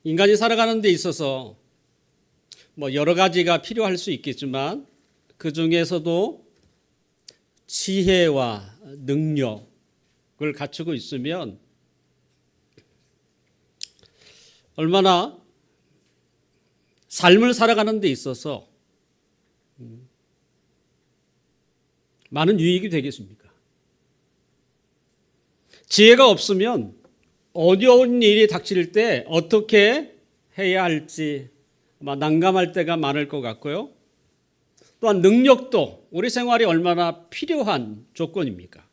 인간이 살아가는 데 있어서 여러 가지가 필요할 수 있겠지만 그 중에서도 지혜와 능력을 갖추고 있으면 얼마나 삶을 살아가는 데 있어서 많은 유익이 되겠습니까? 지혜가 없으면 어려운 일이 닥칠 때 어떻게 해야 할지 아마 난감할 때가 많을 것 같고요. 또한 능력도 우리 생활에 얼마나 필요한 조건입니까?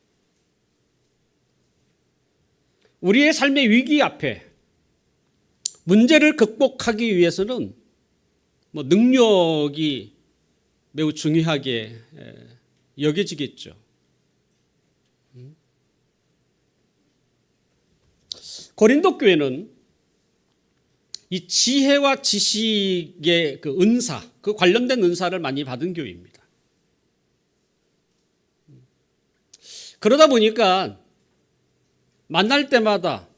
우리의 삶의 위기 앞에 문제를 극복하기 위해서는 능력이 매우 중요하게 여겨지겠죠. 고린도 교회는 이 지혜와 지식의 그 은사, 그 관련된 은사를 많이 받은 교회입니다. 그러다 보니까 만날 때마다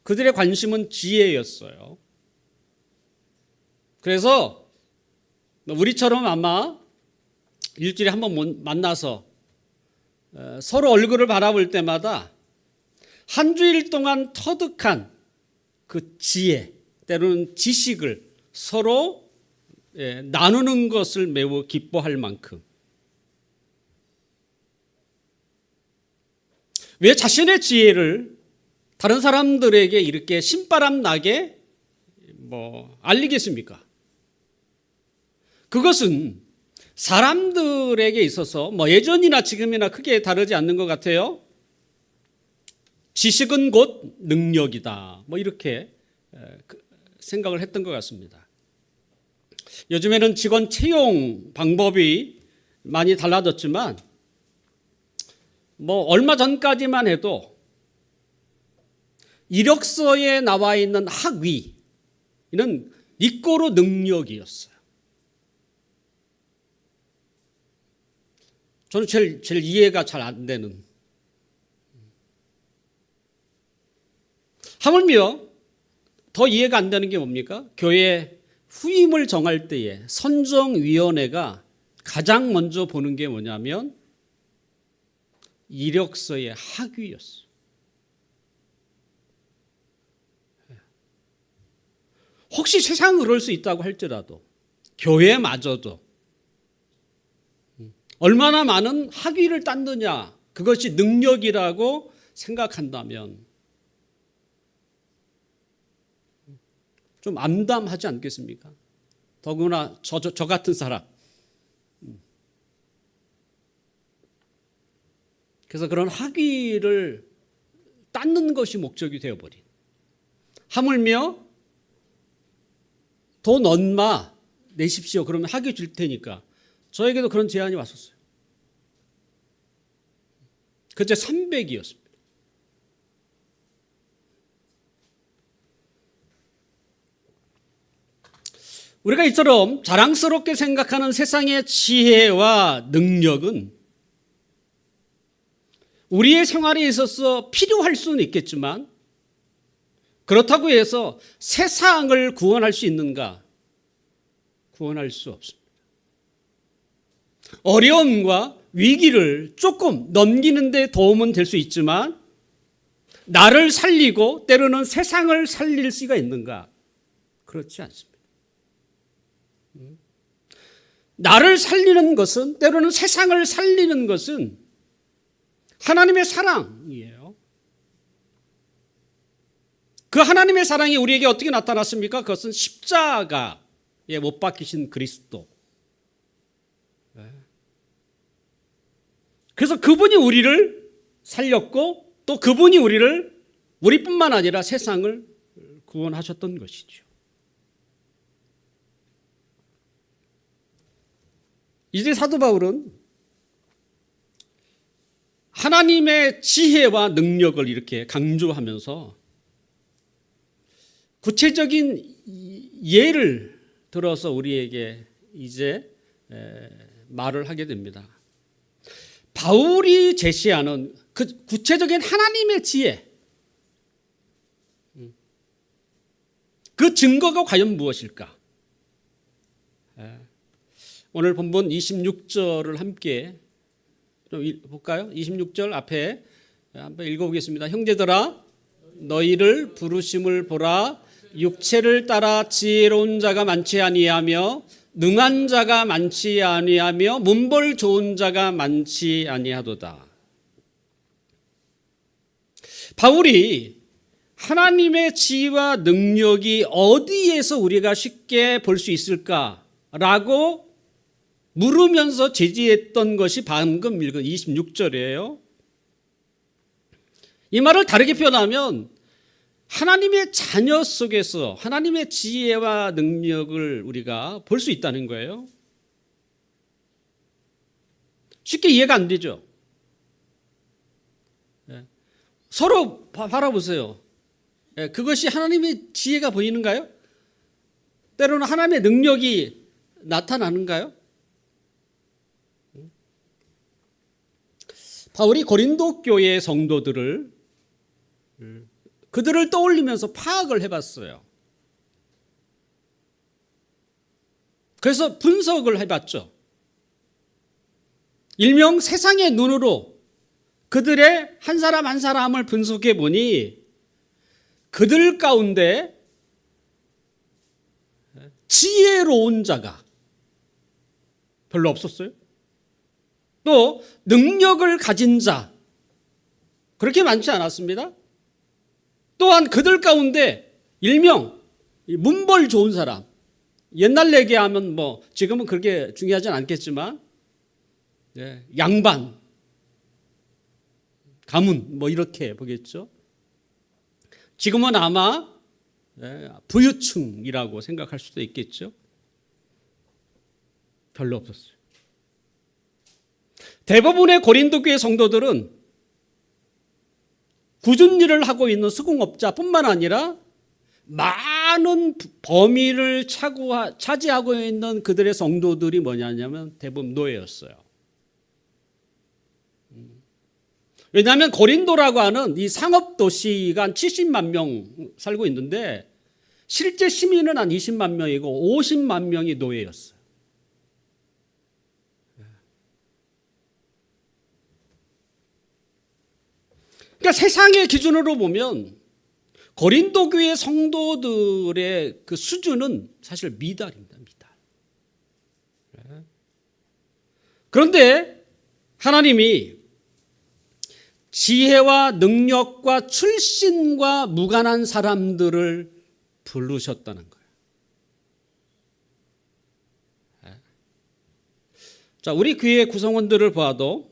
그들의 관심은 지혜였어요. 그래서 우리처럼 아마 일주일에 한 번 만나서 서로 얼굴을 바라볼 때마다 한 주일 동안 터득한 그 지혜, 때로는 지식을 서로 나누는 것을 매우 기뻐할 만큼 왜 자신의 지혜를 다른 사람들에게 이렇게 신바람 나게 알리겠습니까? 그것은 사람들에게 있어서 예전이나 지금이나 크게 다르지 않는 것 같아요. 지식은 곧 능력이다. 이렇게 생각을 했던 것 같습니다. 요즘에는 직원 채용 방법이 많이 달라졌지만 얼마 전까지만 해도 이력서에 나와 있는 학위는 이꼬로 능력이었어요. 저는 제일 이해가 잘 안 되는. 하물며 더 이해가 안 되는 게 뭡니까? 교회 후임을 정할 때에 선정위원회가 가장 먼저 보는 게 뭐냐면 이력서의 학위였어요. 혹시 세상은 그럴 수 있다고 할지라도 교회마저도 얼마나 많은 학위를 땄느냐, 그것이 능력이라고 생각한다면 좀 암담하지 않겠습니까? 더구나 저 같은 사람. 그래서 그런 학위를 땄는 것이 목적이 되어버린. 하물며 돈 얼마 내십시오. 그러면 학위 줄 테니까. 저에게도 그런 제안이 왔었어요. 그때 300이었습니다. 우리가 이처럼 자랑스럽게 생각하는 세상의 지혜와 능력은 우리의 생활에 있어서 필요할 수는 있겠지만 그렇다고 해서 세상을 구원할 수 있는가? 구원할 수 없습니다. 어려움과 위기를 조금 넘기는 데 도움은 될 수 있지만 나를 살리고 때로는 세상을 살릴 수가 있는가? 그렇지 않습니다. 나를 살리는 것은, 때로는 세상을 살리는 것은 하나님의 사랑이에요. 그 하나님의 사랑이 우리에게 어떻게 나타났습니까? 그것은 십자가에 못 박히신 그리스도. 그래서 그분이 우리를 살렸고 또 그분이 우리뿐만 아니라 세상을 구원하셨던 것이죠. 이제 사도 바울은 하나님의 지혜와 능력을 이렇게 강조하면서 구체적인 예를 들어서 우리에게 이제 말을 하게 됩니다. 바울이 제시하는 그 구체적인 하나님의 지혜, 그 증거가 과연 무엇일까? 오늘 본문 26절을 함께 좀 볼까요? 26절 앞에 한번 읽어보겠습니다. 형제들아 너희를 부르심을 보라. 육체를 따라 지혜로운 자가 많지 아니하며 능한 자가 많지 아니하며 문벌 좋은 자가 많지 아니하도다. 바울이 하나님의 지혜와 능력이 어디에서 우리가 쉽게 볼 수 있을까라고 물으면서 제지했던 것이 방금 읽은 26절이에요. 이 말을 다르게 표현하면 하나님의 자녀 속에서 하나님의 지혜와 능력을 우리가 볼 수 있다는 거예요. 쉽게 이해가 안 되죠. 서로 바라보세요. 그것이 하나님의 지혜가 보이는가요? 때로는 하나님의 능력이 나타나는가요? 바울이 고린도 교회의 성도들을 그들을 떠올리면서 파악을 해봤어요. 그래서 분석을 해봤죠. 일명 세상의 눈으로 그들의 한 사람 한 사람을 분석해 보니 그들 가운데 지혜로운 자가 별로 없었어요. 또 능력을 가진 자 그렇게 많지 않았습니다. 또한 그들 가운데 일명 문벌 좋은 사람, 옛날 얘기하면 뭐 지금은 그렇게 중요하진 않겠지만 양반, 가문 뭐 이렇게 보겠죠. 지금은 아마 부유층이라고 생각할 수도 있겠죠. 별로 없었어요. 대부분의 고린도 교회 성도들은 굳은 일을 하고 있는 수공업자뿐만 아니라 많은 범위를 차지하고 있는 그들의 성도들이 뭐냐면 대부분 노예였어요. 왜냐하면 고린도라고 하는 이 상업도시가 한 70만 명 살고 있는데 실제 시민은 한 20만 명이고 50만 명이 노예였어요. 그러니까 세상의 기준으로 보면 고린도 교회 성도들의 그 수준은 사실 미달입니다. 미달. 그런데 하나님이 지혜와 능력과 출신과 무관한 사람들을 부르셨다는 거예요. 자, 우리 교회 구성원들을 봐도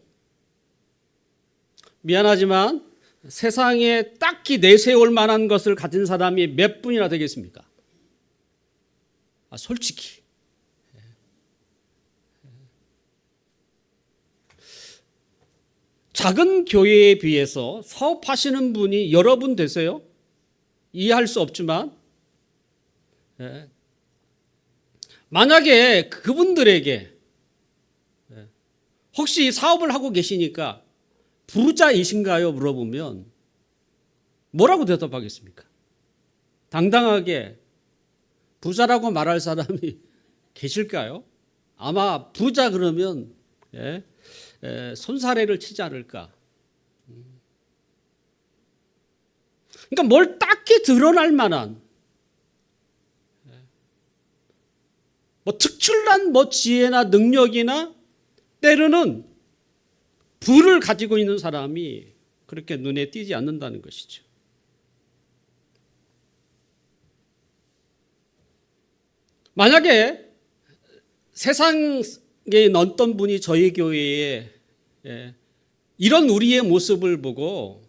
미안하지만 세상에 딱히 내세울 만한 것을 가진 사람이 몇 분이나 되겠습니까? 솔직히. 작은 교회에 비해서 사업하시는 분이 여러 분 되세요? 이해할 수 없지만 만약에 그분들에게 혹시 사업을 하고 계시니까 부자이신가요? 물어보면 뭐라고 대답하겠습니까? 당당하게 부자라고 말할 사람이 계실까요? 아마 부자 그러면 손사래를 치지 않을까. 그러니까 뭘 딱히 드러날 만한 뭐 특출난 뭐 지혜나 능력이나 때로는 부를 가지고 있는 사람이 그렇게 눈에 띄지 않는다는 것이죠. 만약에 세상에 어떤 분이 저희 교회에 이런 우리의 모습을 보고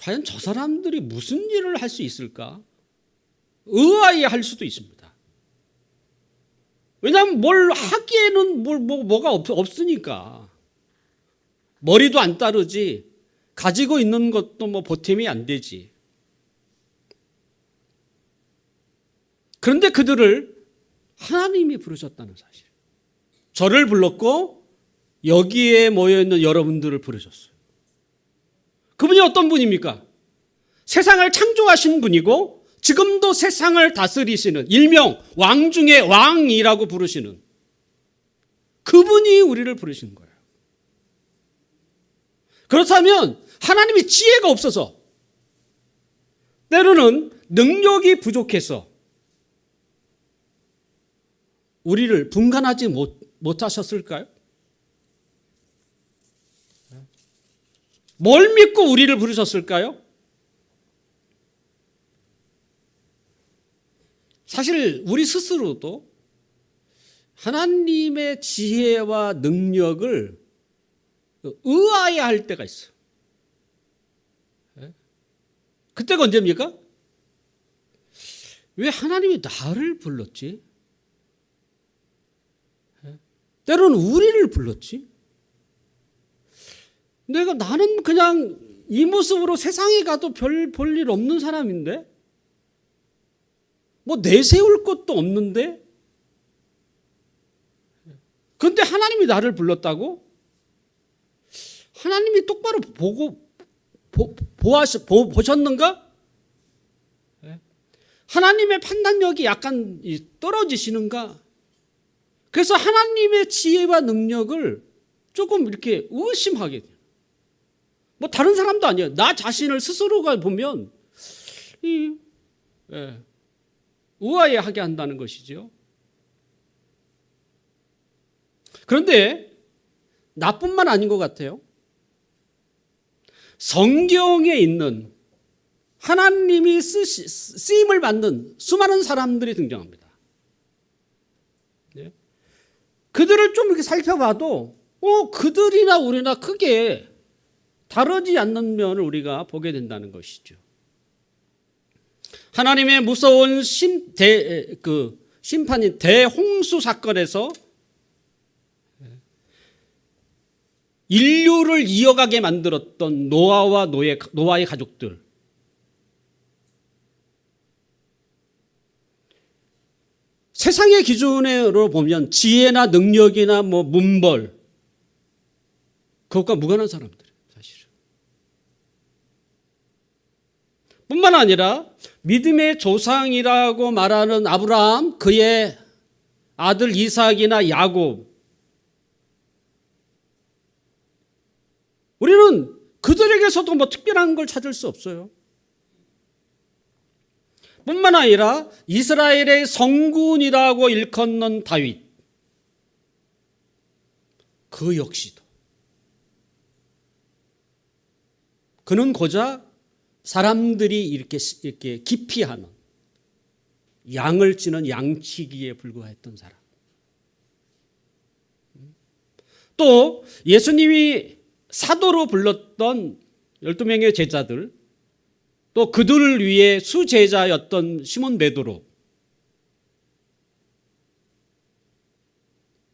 과연 저 사람들이 무슨 일을 할 수 있을까? 의아해할 수도 있습니다. 왜냐하면 뭘 하기에는 뭐가 없으니까. 머리도 안 따르지, 가지고 있는 것도 뭐 보탬이 안 되지. 그런데 그들을 하나님이 부르셨다는 사실. 저를 불렀고 여기에 모여있는 여러분들을 부르셨어요. 그분이 어떤 분입니까? 세상을 창조하신 분이고 지금도 세상을 다스리시는 일명 왕 중의 왕이라고 부르시는 그분이 우리를 부르신 거예요. 그렇다면 하나님이 지혜가 없어서 때로는 능력이 부족해서 우리를 분간하지 못하셨을까요? 뭘 믿고 우리를 부르셨을까요? 사실 우리 스스로도 하나님의 지혜와 능력을 의아해할 때가 있어요. 그때가 언제입니까? 왜 하나님이 나를 불렀지? 때로는 우리를 불렀지? 나는 그냥 이 모습으로 세상에 가도 별 볼 일 없는 사람인데? 뭐 내세울 것도 없는데? 그런데 하나님이 나를 불렀다고? 하나님이 똑바로 보셨는가? 하나님의 판단력이 약간 떨어지시는가? 그래서 하나님의 지혜와 능력을 조금 이렇게 의심하게 돼요. 뭐 다른 사람도 아니에요. 나 자신을 스스로가 보면 의아해하게 한다는 것이죠. 그런데 나뿐만 아닌 것 같아요. 성경에 있는 하나님이 쓰임을 받는 수많은 사람들이 등장합니다. 그들을 좀 이렇게 살펴봐도 그들이나 우리나 크게 다르지 않는 면을 우리가 보게 된다는 것이죠. 하나님의 무서운 심판인 대홍수 사건에서 인류를 이어가게 만들었던 노아와 노아의 가족들, 세상의 기준으로 보면 지혜나 능력이나 뭐 문벌 그것과 무관한 사람들이에요. 사실은. 뿐만 아니라 믿음의 조상이라고 말하는 아브라함, 그의 아들 이삭이나 야곱, 우리는 그들에게서도 뭐 특별한 걸 찾을 수 없어요. 뿐만 아니라 이스라엘의 성군이라고 일컫는 다윗, 그 역시도 그는 고작 사람들이 이렇게 기피하는 양을 치는 양치기에 불과했던 사람. 또 예수님이 사도로 불렀던 12명의 제자들, 또 그들을 위해 수제자였던 시몬 베드로,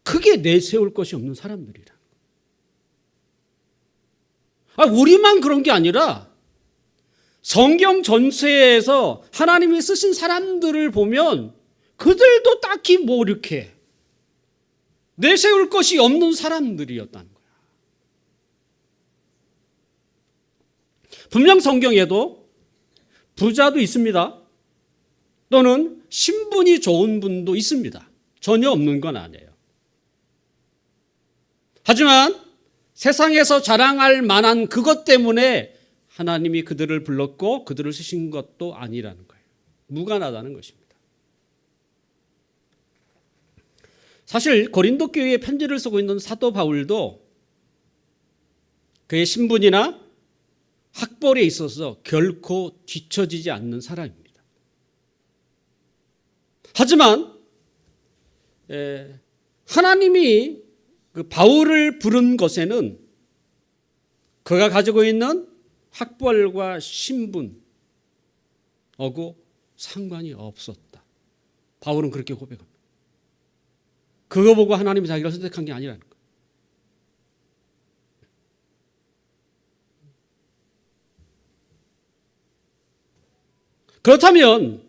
크게 내세울 것이 없는 사람들이라. 우리만 그런 게 아니라 성경 전체에서 하나님이 쓰신 사람들을 보면 그들도 딱히 뭐 이렇게 내세울 것이 없는 사람들이었다는 거야. 분명 성경에도 부자도 있습니다. 또는 신분이 좋은 분도 있습니다. 전혀 없는 건 아니에요. 하지만 세상에서 자랑할 만한 그것 때문에 하나님이 그들을 불렀고 그들을 쓰신 것도 아니라는 거예요. 무관하다는 것입니다. 사실 고린도 교회에 편지를 쓰고 있는 사도 바울도 그의 신분이나 학벌에 있어서 결코 뒤처지지 않는 사람입니다. 하지만 하나님이 그 바울을 부른 것에는 그가 가지고 있는 학벌과 신분하고 상관이 없었다. 바울은 그렇게 고백합니다. 그거 보고 하나님이 자기를 선택한 게 아니라는 거예요. 그렇다면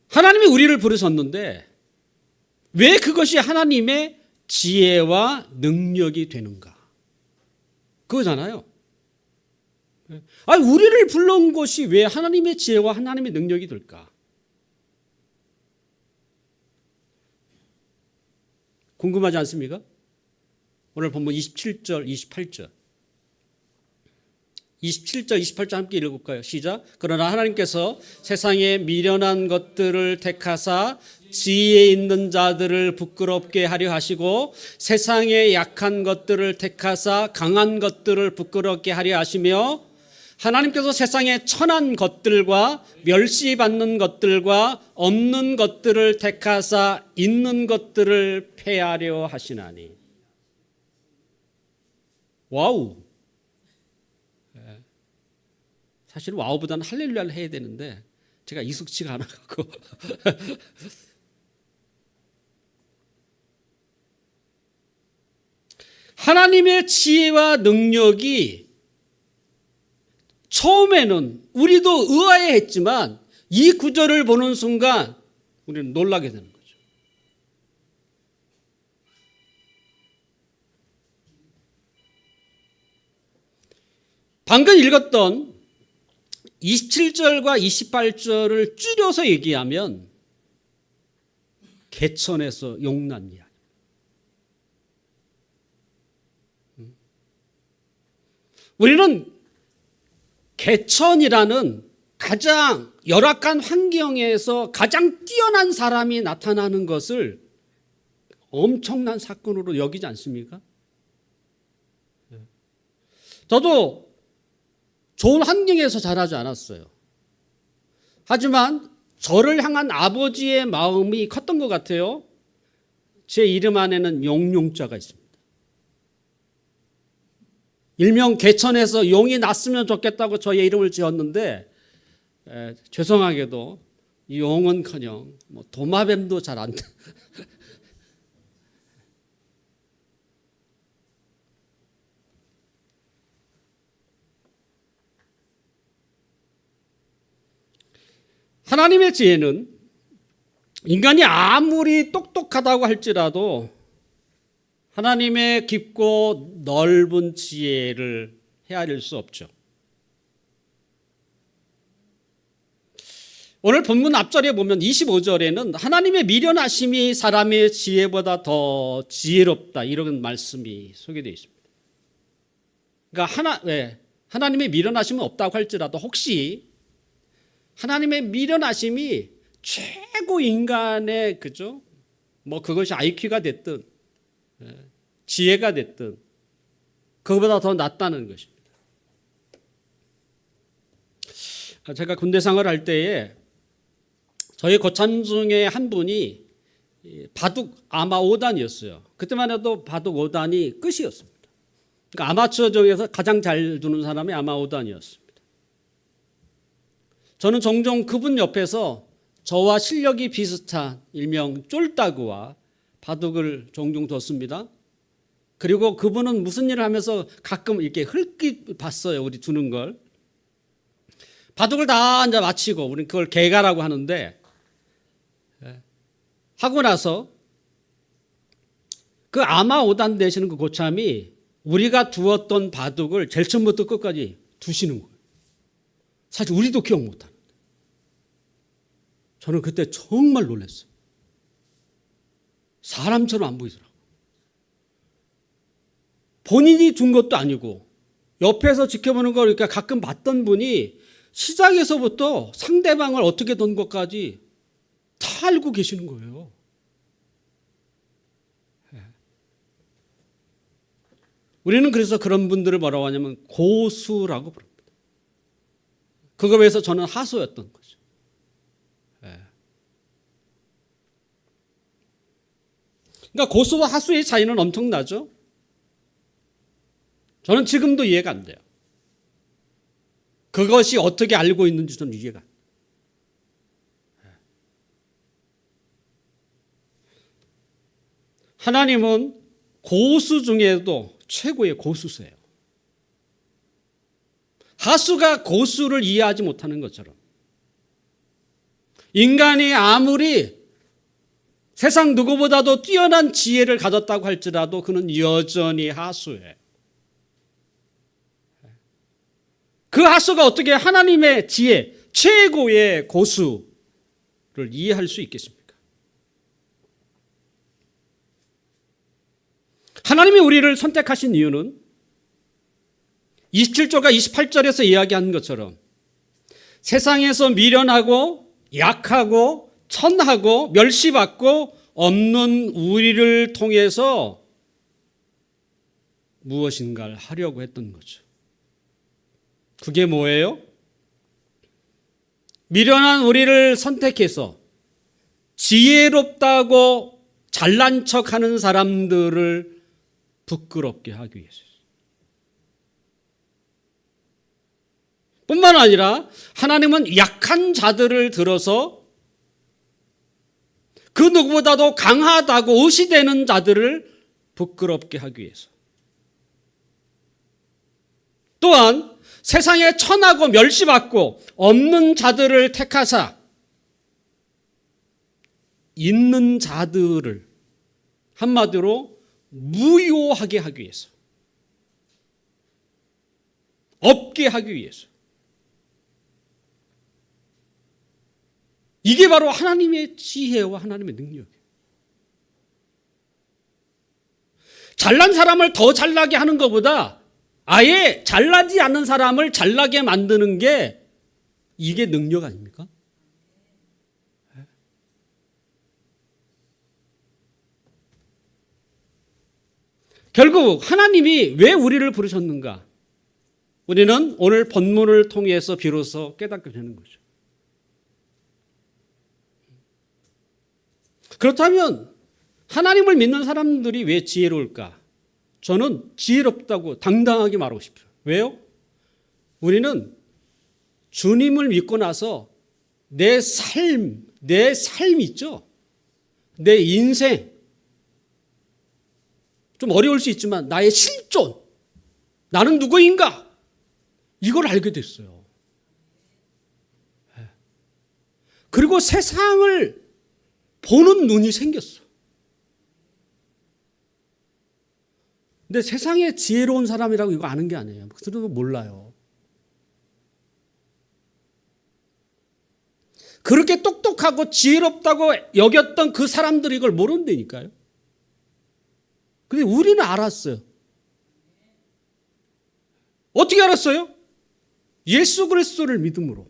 하나님이 우리를 부르셨는데 왜 그것이 하나님의 지혜와 능력이 되는가? 그거잖아요. 아니, 우리를 불러온 것이 왜 하나님의 지혜와 하나님의 능력이 될까? 궁금하지 않습니까? 오늘 본문 27절, 28절. 27절, 28절 함께 읽어볼까요? 시작. 그러나 하나님께서 세상에 미련한 것들을 택하사 지혜 있는 자들을 부끄럽게 하려 하시고 세상에 약한 것들을 택하사 강한 것들을 부끄럽게 하려 하시며 하나님께서 세상에 천한 것들과 멸시받는 것들과 없는 것들을 택하사 있는 것들을 폐하려 하시나니. 와우. 사실 와우보다는 할렐루야를 해야 되는데 제가 익숙치가 않아갖고 하나님의 지혜와 능력이 처음에는 우리도 의아해했지만 이 구절을 보는 순간 우리는 놀라게 되는 거죠. 방금 읽었던 27절과 28절을 줄여서 얘기하면 개천에서 용난 이야기. 우리는 개천이라는 가장 열악한 환경에서 가장 뛰어난 사람이 나타나는 것을 엄청난 사건으로 여기지 않습니까? 저도 좋은 환경에서 자라지 않았어요. 하지만 저를 향한 아버지의 마음이 컸던 것 같아요. 제 이름 안에는 용용자가 있습니다. 일명 개천에서 용이 났으면 좋겠다고 저의 이름을 지었는데 죄송하게도 이 용은커녕 도마뱀도 잘 안 돼. 하나님의 지혜는 인간이 아무리 똑똑하다고 할지라도 하나님의 깊고 넓은 지혜를 헤아릴 수 없죠. 오늘 본문 앞절에 보면 25절에는 하나님의 미련하심이 사람의 지혜보다 더 지혜롭다 이런 말씀이 소개되어 있습니다. 그러니까 하나님의 미련하심은 없다고 할지라도 혹시 하나님의 미련하심이 최고 인간의 그죠? 그것이 IQ가 됐든 지혜가 됐든 그거보다 더 낫다는 것입니다. 제가 군대 생활을 할 때에 저희 고참 중에 한 분이 바둑 아마 5단이었어요. 그때만 해도 바둑 5단이 끝이었습니다. 그러니까 아마추어 중에서 가장 잘 두는 사람이 아마 5단이었습니다. 저는 종종 그분 옆에서 저와 실력이 비슷한 일명 쫄따구와 바둑을 종종 뒀습니다. 그리고 그분은 무슨 일을 하면서 가끔 이렇게 흘낏 봤어요. 우리 두는 걸. 바둑을 다 이제 마치고 우리는 그걸 개가라고 하는데 하고 나서 그 아마 5단 되시는 그 고참이 우리가 두었던 바둑을 제일 처음부터 끝까지 두시는 거예요. 사실 우리도 기억 못하는데 저는 그때 정말 놀랐어요. 사람처럼 안 보이더라고요. 본인이 둔 것도 아니고 옆에서 지켜보는 걸 이렇게 가끔 봤던 분이 시작에서부터 상대방을 어떻게 둔 것까지 다 알고 계시는 거예요. 우리는 그래서 그런 분들을 뭐라고 하냐면 고수라고 부릅니다. 그거에 비해서 저는 하수였던 거죠. 그러니까 고수와 하수의 차이는 엄청나죠. 저는 지금도 이해가 안 돼요. 그것이 어떻게 알고 있는지 저는 이해가 안 돼요. 하나님은 고수 중에도 최고의 고수세요. 하수가 고수를 이해하지 못하는 것처럼 인간이 아무리 세상 누구보다도 뛰어난 지혜를 가졌다고 할지라도 그는 여전히 하수예요. 그 하수가 어떻게 하나님의 지혜, 최고의 고수를 이해할 수 있겠습니까? 하나님이 우리를 선택하신 이유는 27절과 28절에서 이야기한 것처럼 세상에서 미련하고 약하고 천하고 멸시받고 없는 우리를 통해서 무엇인가를 하려고 했던 거죠. 그게 뭐예요? 미련한 우리를 선택해서 지혜롭다고 잘난 척하는 사람들을 부끄럽게 하기 위해서. 뿐만 아니라 하나님은 약한 자들을 들어서 그 누구보다도 강하다고 의시되는 자들을 부끄럽게 하기 위해서. 또한 세상에 천하고 멸시받고 없는 자들을 택하사 있는 자들을 한마디로 무효하게 하기 위해서, 없게 하기 위해서. 이게 바로 하나님의 지혜와 하나님의 능력이에요. 잘난 사람을 더 잘나게 하는 것보다 아예 잘나지 않는 사람을 잘나게 만드는 게 이게 능력 아닙니까? 결국 하나님이 왜 우리를 부르셨는가? 우리는 오늘 본문을 통해서 비로소 깨닫게 되는 거죠. 그렇다면 하나님을 믿는 사람들이 왜 지혜로울까? 저는 지혜롭다고 당당하게 말하고 싶어요. 왜요? 우리는 주님을 믿고 나서 내 삶 있죠? 내 인생, 좀 어려울 수 있지만 나의 실존, 나는 누구인가? 이걸 알게 됐어요. 그리고 세상을 보는 눈이 생겼어. 근데 세상에 지혜로운 사람이라고 이거 아는 게 아니에요. 그들도 몰라요. 그렇게 똑똑하고 지혜롭다고 여겼던 그 사람들이 이걸 모른다니까요. 근데 우리는 알았어요. 어떻게 알았어요? 예수 그리스도를 믿음으로.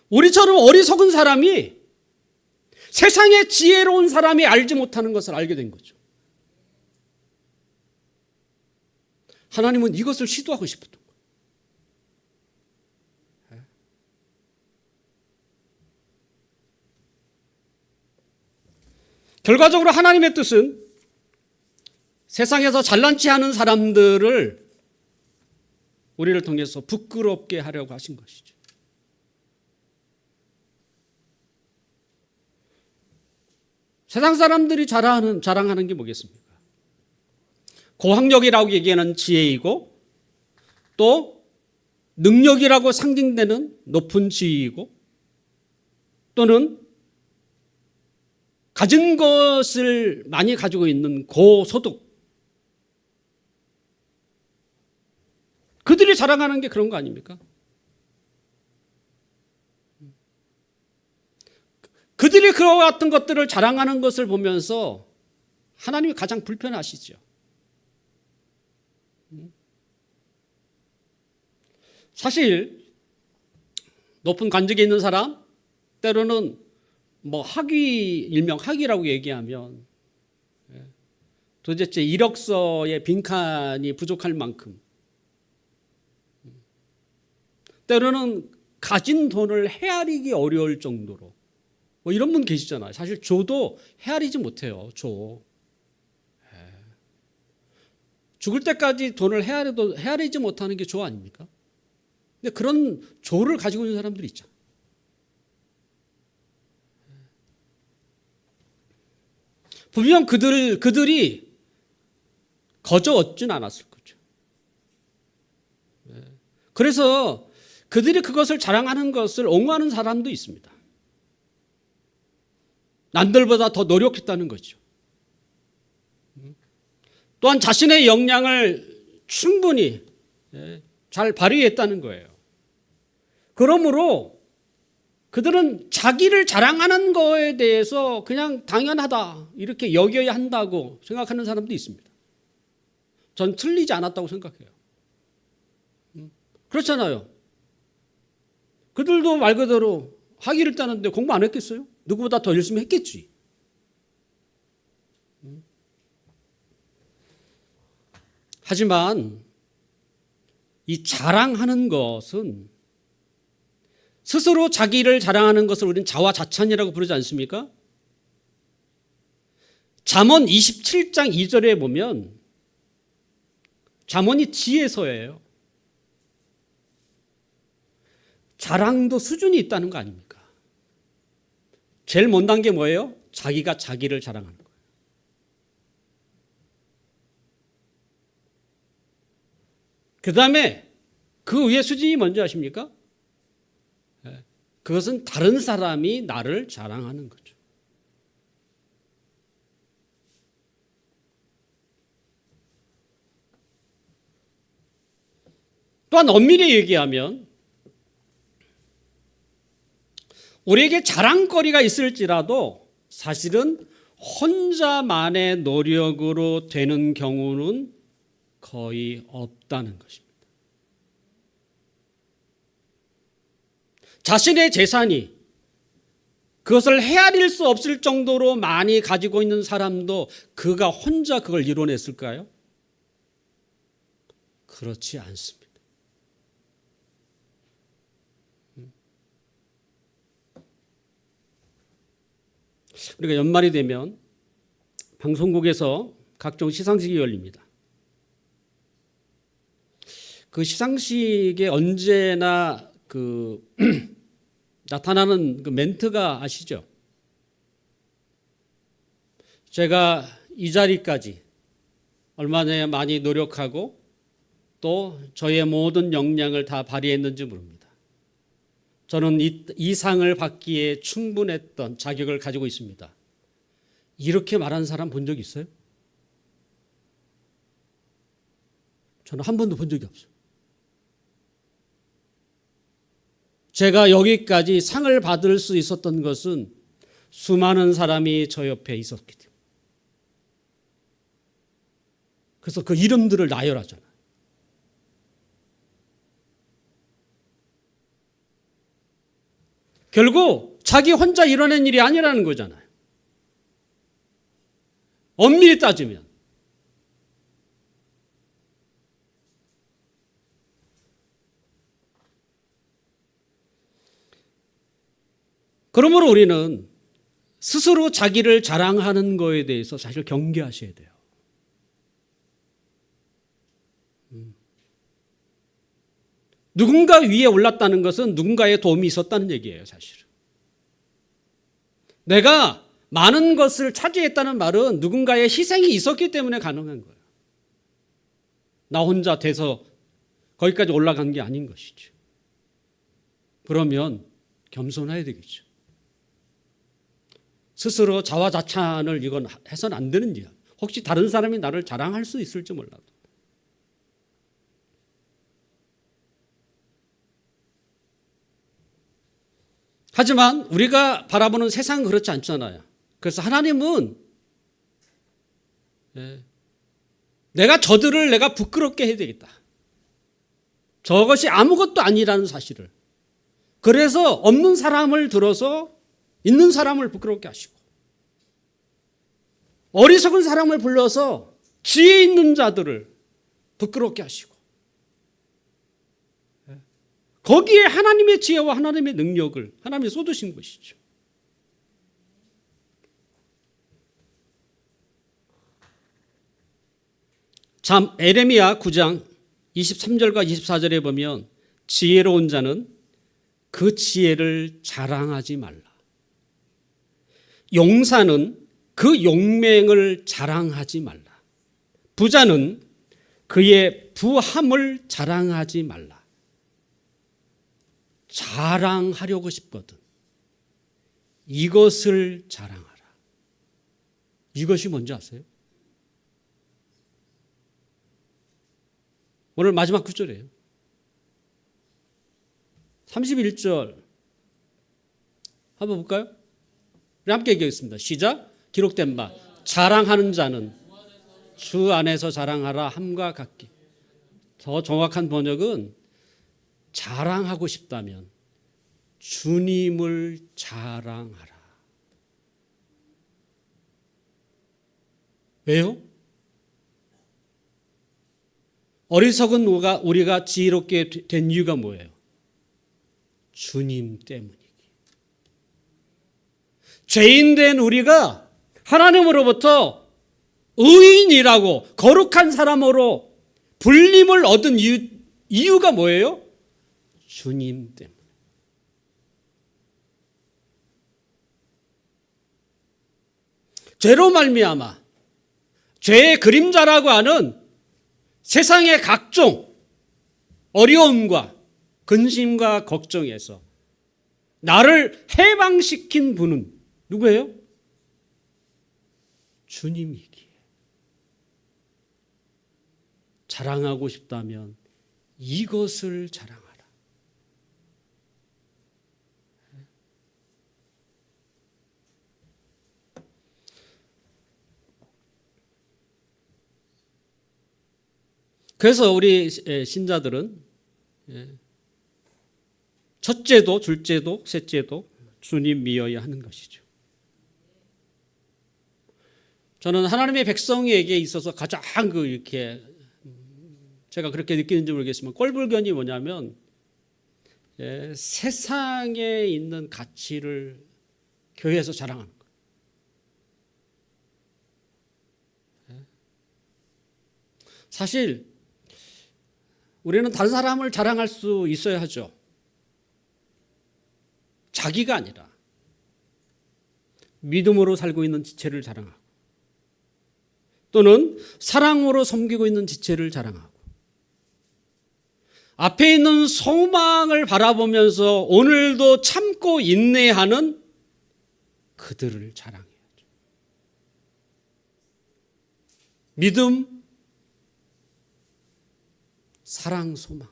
우리처럼 어리석은 사람이 세상에 지혜로운 사람이 알지 못하는 것을 알게 된 거죠. 하나님은 이것을 시도하고 싶었던 거예요. 결과적으로 하나님의 뜻은 세상에서 잘난치 않은 사람들을 우리를 통해서 부끄럽게 하려고 하신 것이죠. 세상 사람들이 자랑하는 게 뭐겠습니까? 고학력이라고 얘기하는 지혜이고 또 능력이라고 상징되는 높은 지위이고 또는 가진 것을 많이 가지고 있는 고소득. 그들이 자랑하는 게 그런 거 아닙니까? 그들이 그와 같은 것들을 자랑하는 것을 보면서 하나님이 가장 불편하시죠. 사실 높은 관직에 있는 사람, 때로는 뭐 일명 학위라고 얘기하면 도대체 이력서에 빈칸이 부족할 만큼, 때로는 가진 돈을 헤아리기 어려울 정도로 뭐 이런 분 계시잖아요. 사실 조도 헤아리지 못해요. 죽을 때까지 돈을 헤아리지 못하는 게 조 아닙니까? 근데 그런 조를 가지고 있는 사람들이 있잖아요. 분명 그들이 거저 얻진 않았을 거죠. 그래서 그들이 그것을 자랑하는 것을 옹호하는 사람도 있습니다. 남들보다 더 노력했다는 거죠. 또한 자신의 역량을 충분히 잘 발휘했다는 거예요. 그러므로 그들은 자기를 자랑하는 거에 대해서 그냥 당연하다 이렇게 여겨야 한다고 생각하는 사람도 있습니다. 전 틀리지 않았다고 생각해요. 그렇잖아요. 그들도 말 그대로 학위를 따는데 공부 안 했겠어요? 누구보다 더 열심히 했겠지. 하지만 이 자랑하는 것은 스스로 자기를 자랑하는 것을 우리는 자화자찬이라고 부르지 않습니까? 잠언 27장 2절에 보면 잠언이 지혜서예요. 자랑도 수준이 있다는 거 아닙니까? 제일 못난 게 뭐예요? 자기가 자기를 자랑하는 거예요. 그 다음에 그 위에 수준이 뭔지 아십니까? 그것은 다른 사람이 나를 자랑하는 거죠. 또한 엄밀히 얘기하면 우리에게 자랑거리가 있을지라도 사실은 혼자만의 노력으로 되는 경우는 거의 없다는 것입니다. 자신의 재산이 그것을 헤아릴 수 없을 정도로 많이 가지고 있는 사람도 그가 혼자 그걸 이뤄냈을까요? 그렇지 않습니다. 우리가 연말이 되면 방송국에서 각종 시상식이 열립니다. 그 시상식에 언제나 나타나는 그 멘트가 아시죠? 제가 이 자리까지 얼마나 많이 노력하고 또 저의 모든 역량을 다 발휘했는지 모릅니다. 저는 이 상을 받기에 충분했던 자격을 가지고 있습니다. 이렇게 말하는 사람 본 적 있어요? 저는 한 번도 본 적이 없어요. 제가 여기까지 상을 받을 수 있었던 것은 수많은 사람이 저 옆에 있었기 때문에. 그래서 그 이름들을 나열하잖아요. 결국 자기 혼자 이뤄낸 일이 아니라는 거잖아요. 엄밀히 따지면. 그러므로 우리는 스스로 자기를 자랑하는 거에 대해서 사실 경계하셔야 돼요. 누군가 위에 올랐다는 것은 누군가의 도움이 있었다는 얘기예요, 사실은. 내가 많은 것을 차지했다는 말은 누군가의 희생이 있었기 때문에 가능한 거예요. 나 혼자 돼서 거기까지 올라간 게 아닌 것이죠. 그러면 겸손해야 되겠죠. 스스로 자화자찬을 이건 해서는 안 되는 일이야. 혹시 다른 사람이 나를 자랑할 수 있을지 몰라도. 하지만 우리가 바라보는 세상은 그렇지 않잖아요. 그래서 하나님은 내가 저들을 내가 부끄럽게 해야 되겠다. 저것이 아무것도 아니라는 사실을. 그래서 없는 사람을 들어서 있는 사람을 부끄럽게 하시고 어리석은 사람을 불러서 지혜 있는 자들을 부끄럽게 하시고 거기에 하나님의 지혜와 하나님의 능력을 하나님이 쏟으신 것이죠. 참 에레미야 9장 23절과 24절에 보면 지혜로운 자는 그 지혜를 자랑하지 말라. 용사는 그 용맹을 자랑하지 말라. 부자는 그의 부함을 자랑하지 말라. 자랑하려고 싶거든 이것을 자랑하라. 이것이 뭔지 아세요? 오늘 마지막 구절이에요. 31절 한번 볼까요? 우리 함께 읽겠습니다. 시작. 기록된 바 자랑하는 자는 주 안에서 자랑하라 함과 같기. 더 정확한 번역은 자랑하고 싶다면 주님을 자랑하라. 왜요? 어리석은 우리가 지혜롭게 된 이유가 뭐예요? 주님 때문이기. 죄인 된 우리가 하나님으로부터 의인이라고 거룩한 사람으로 불림을 얻은 이유가 뭐예요? 주님 때문에. 죄로 말미암아 죄의 그림자라고 하는 세상의 각종 어려움과 근심과 걱정에서 나를 해방시킨 분은 누구예요? 주님이기에. 자랑하고 싶다면 이것을 자랑하라. 그래서 우리 신자들은 첫째도 둘째도 셋째도 주님 믿어야 하는 것이죠. 저는 하나님의 백성에게 있어서 가장 이렇게 제가 그렇게 느끼는지 모르겠지만 꼴불견이 뭐냐면 세상에 있는 가치를 교회에서 자랑하는 거예요. 사실 우리는 다른 사람을 자랑할 수 있어야 하죠. 자기가 아니라 믿음으로 살고 있는 지체를 자랑하고 또는 사랑으로 섬기고 있는 지체를 자랑하고 앞에 있는 소망을 바라보면서 오늘도 참고 인내하는 그들을 자랑해야죠. 믿음, 사랑, 소망.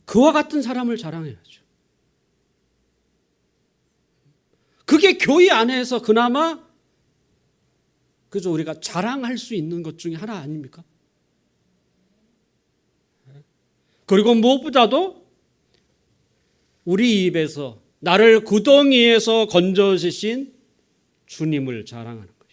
그와 같은 사람을 자랑해야죠. 그게 교회 안에서 그나마 그저 우리가 자랑할 수 있는 것 중에 하나 아닙니까? 그리고 무엇보다도 우리 입에서 나를 구덩이에서 건져주신 주님을 자랑하는 것입니다.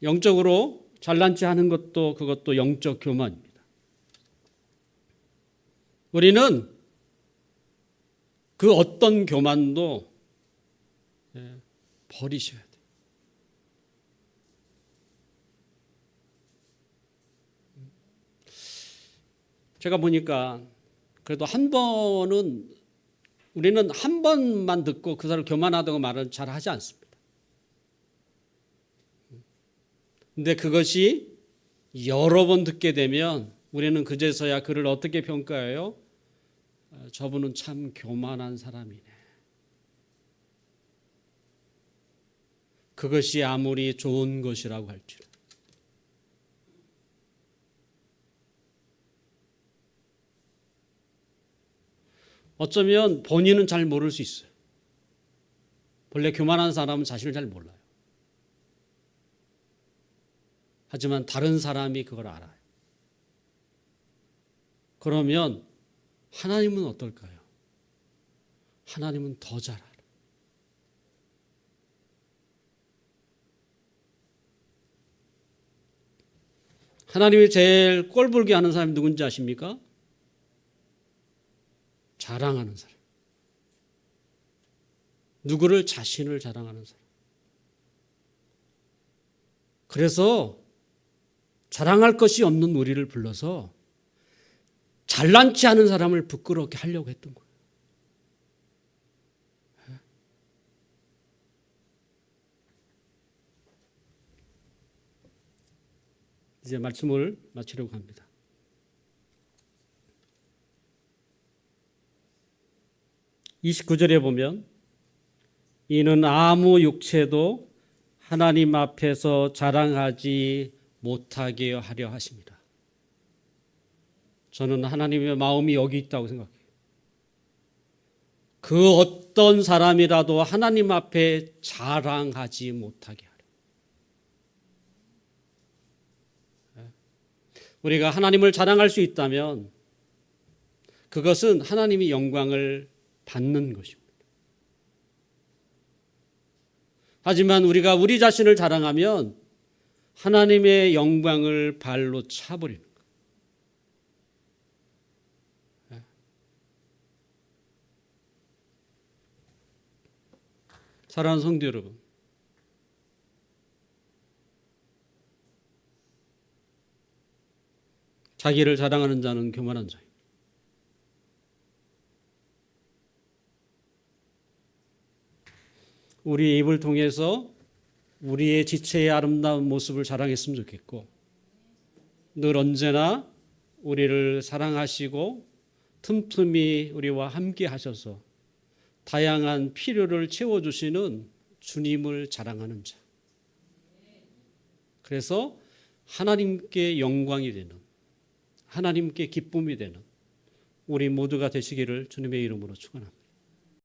영적으로 잘난 체 하는 것도 그것도 영적 교만입니다. 우리는 그 어떤 교만도 버리셔야 돼요. 제가 보니까 그래도 한 번은 우리는 한 번만 듣고 그 사람 교만하다고 말은 잘 하지 않습니다. 근데 그것이 여러 번 듣게 되면 우리는 그제서야 그를 어떻게 평가해요? 저분은 참 교만한 사람이네. 그것이 아무리 좋은 것이라고 할지라도. 어쩌면 본인은 잘 모를 수 있어요. 본래 교만한 사람은 자신을 잘 몰라요. 하지만 다른 사람이 그걸 알아요. 그러면 하나님은 어떨까요? 하나님은 더 잘 알아요. 하나님이 제일 꼴불게 하는 사람이 누군지 아십니까? 자랑하는 사람. 누구를? 자신을 자랑하는 사람. 그래서 자랑할 것이 없는 우리를 불러서 잘난치 않은 사람을 부끄럽게 하려고 했던 거예요. 이제 말씀을 마치려고 합니다. (29절에) 보면 이는 아무 육체도 하나님 앞에서 자랑하지 못하게 하려 하십니다. 저는 하나님의 마음이 여기 있다고 생각해요. 그 어떤 사람이라도 하나님 앞에 자랑하지 못하게 하려. 우리가 하나님을 자랑할 수 있다면 그것은 하나님이 영광을 받는 것입니다. 하지만 우리가 우리 자신을 자랑하면 하나님의 영광을 발로 차버리는 거예요. 사랑하는 성도 여러분, 자기를 자랑하는 자는 교만한 자예요. 우리의 입을 통해서 우리의 지체의 아름다운 모습을 자랑했으면 좋겠고, 늘 언제나 우리를 사랑하시고 틈틈이 우리와 함께 하셔서 다양한 필요를 채워주시는 주님을 자랑하는 자. 그래서 하나님께 영광이 되는, 하나님께 기쁨이 되는 우리 모두가 되시기를 주님의 이름으로 축원합니다.